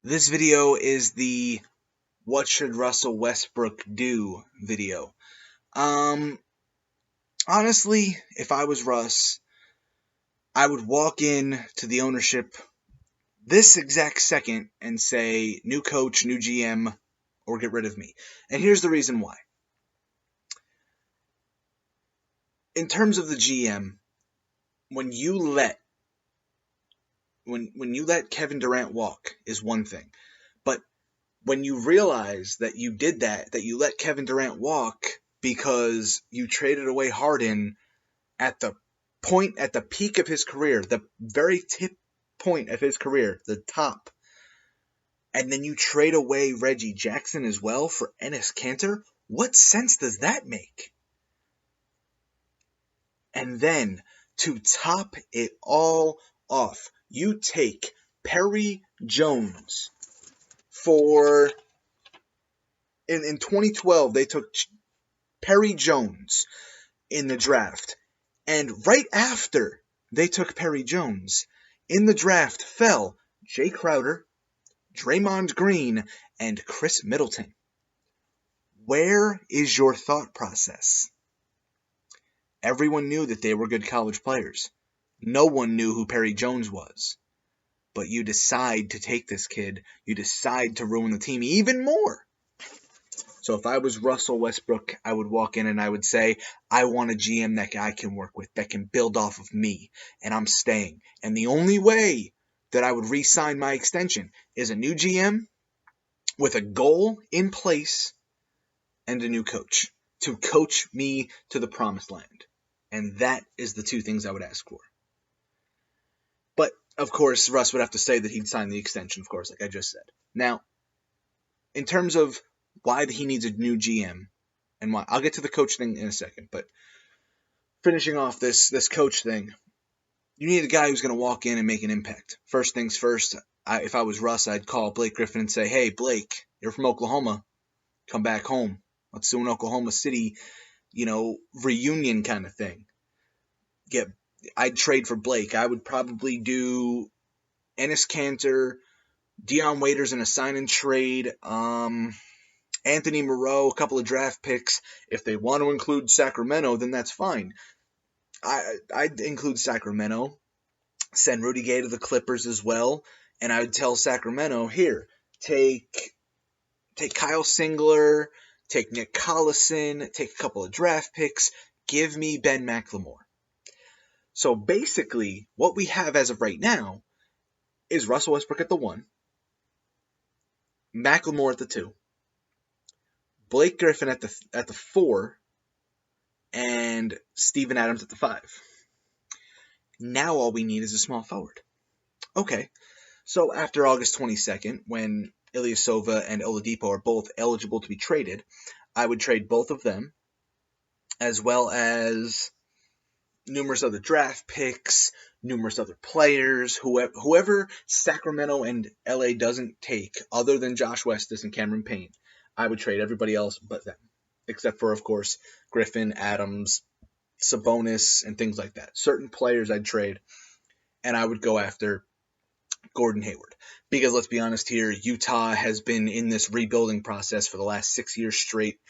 This video is the "What should Russell Westbrook do?" video. Honestly, if I was Russ, I would walk in to the ownership this exact second and say, new coach, new GM, or get rid of me. And here's the reason why. In terms of the GM, when you let Kevin Durant walk is one thing. But when you realize that you did that you let Kevin Durant walk because you traded away Harden at the peak of his career, the very tip point of his career, the top, and then you trade away Reggie Jackson as well for Enes Kanter, what sense does that make? And then, to top it all off, you take Perry Jones for... In 2012, they took Perry Jones in the draft. And right after they took Perry Jones, in the draft fell Jay Crowder, Draymond Green, and Chris Middleton. Where is your thought process? Everyone knew that they were good college players. No one knew who Perry Jones was. But you decide to take this kid. You decide to ruin the team even more. So if I was Russell Westbrook, I would walk in and I would say, I want a GM that I can work with, that can build off of me, and I'm staying. And the only way that I would re-sign my extension is a new GM with a goal in place and a new coach to coach me to the promised land. And that is the two things I would ask for. But, of course, Russ would have to say that he'd sign the extension, of course, like I just said. Now, in terms of why he needs a new GM and why, I'll get to the coach thing in a second, but finishing off this coach thing, you need a guy who's going to walk in and make an impact. First things first, if I was Russ, I'd call Blake Griffin and say, hey, Blake, you're from Oklahoma. Come back home. Let's do an Oklahoma City, reunion kind of thing. I'd trade for Blake. I would probably do Enes Kanter, Dion Waiters in a sign and trade, Anthony Moreau, a couple of draft picks. If they want to include Sacramento, then that's fine. I'd include Sacramento, send Rudy Gay to the Clippers as well, and I would tell Sacramento, here, take Kyle Singler, take Nick Collison, take a couple of draft picks, give me Ben McLemore. So basically, what we have as of right now is Russell Westbrook at the 1, McLemore at the 2, Blake Griffin at the 4, and Steven Adams at the 5. Now all we need is a small forward. Okay, so after August 22nd, when Ilyasova and Oladipo are both eligible to be traded, I would trade both of them, as well as numerous other draft picks, numerous other players, whoever Sacramento and LA doesn't take, other than Josh Westis and Cameron Payne, I would trade everybody else but them, except for, of course, Griffin, Adams, Sabonis, and things like that. Certain players I'd trade, and I would go after Gordon Hayward. Because let's be honest here, Utah has been in this rebuilding process for the last 6 years straight.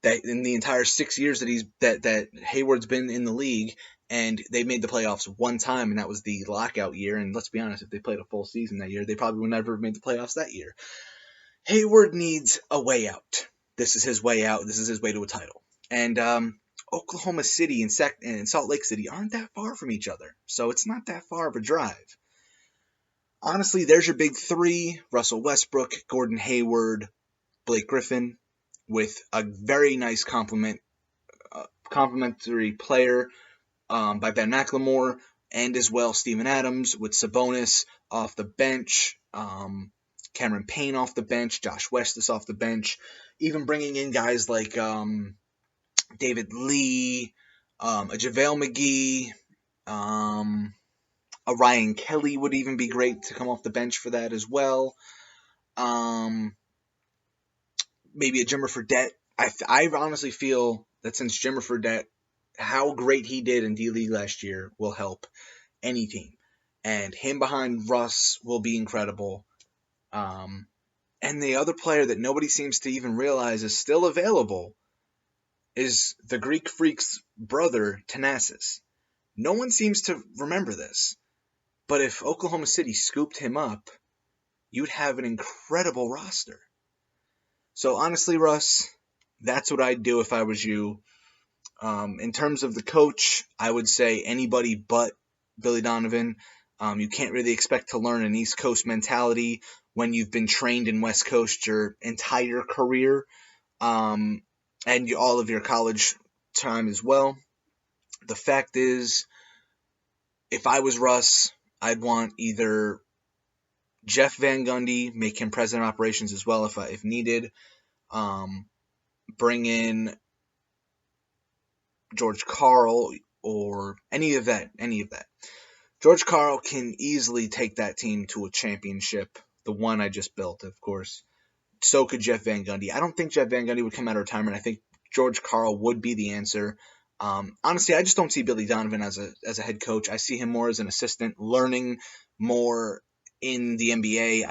That in the entire 6 years that Hayward's been in the league, and they made the playoffs one time, and that was the lockout year. And let's be honest, if they played a full season that year, they probably would never have made the playoffs that year. Hayward needs a way out. This is his way out. This is his way to a title. And Oklahoma City and Salt Lake City aren't that far from each other, so it's not that far of a drive. Honestly, there's your big 3, Russell Westbrook, Gordon Hayward, Blake Griffin, with a very nice complimentary player by Ben McLemore, and as well Steven Adams with Sabonis off the bench, Cameron Payne off the bench, Josh Westis off the bench, even bringing in guys like David Lee, a JaVale McGee, a Ryan Kelly would even be great to come off the bench for that as well. Maybe a Jimmer Fredette. I honestly feel that since Jimmer Fredette, how great he did in D-League last year will help any team. And him behind Russ will be incredible. And the other player that nobody seems to even realize is still available is the Greek Freak's brother, Thanasis. No one seems to remember this, but if Oklahoma City scooped him up, you'd have an incredible roster. So honestly, Russ, that's what I'd do if I was you. In terms of the coach, I would say anybody but Billy Donovan. You can't really expect to learn an East Coast mentality when you've been trained in West Coast your entire career, and all of your college time as well. The fact is, if I was Russ, I'd want either Jeff Van Gundy, make him president of operations as well if needed. Bring in George Karl or any of that. George Karl can easily take that team to a championship, the one I just built, of course. So could Jeff Van Gundy. I don't think Jeff Van Gundy would come out of retirement. I think George Karl would be the answer. Honestly, I just don't see Billy Donovan as a head coach. I see him more as an assistant, learning more in the NBA.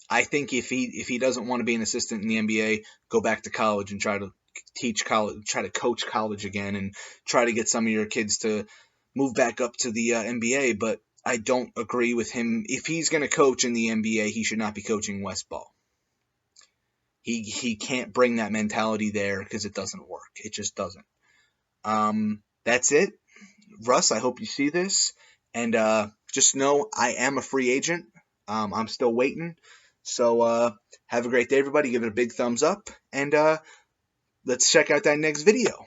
I think if he doesn't want to be an assistant in the NBA, go back to college and try to teach college, try to coach college again, and try to get some of your kids to move back up to the NBA. But I don't agree with him. If he's going to coach in the NBA, he should not be coaching West Ball. He can't bring that mentality there because it doesn't work. It just doesn't. That's it. Russ, I hope you see this. And just know I am a free agent. I'm still waiting. So have a great day, everybody. Give it a big thumbs up. And let's check out that next video.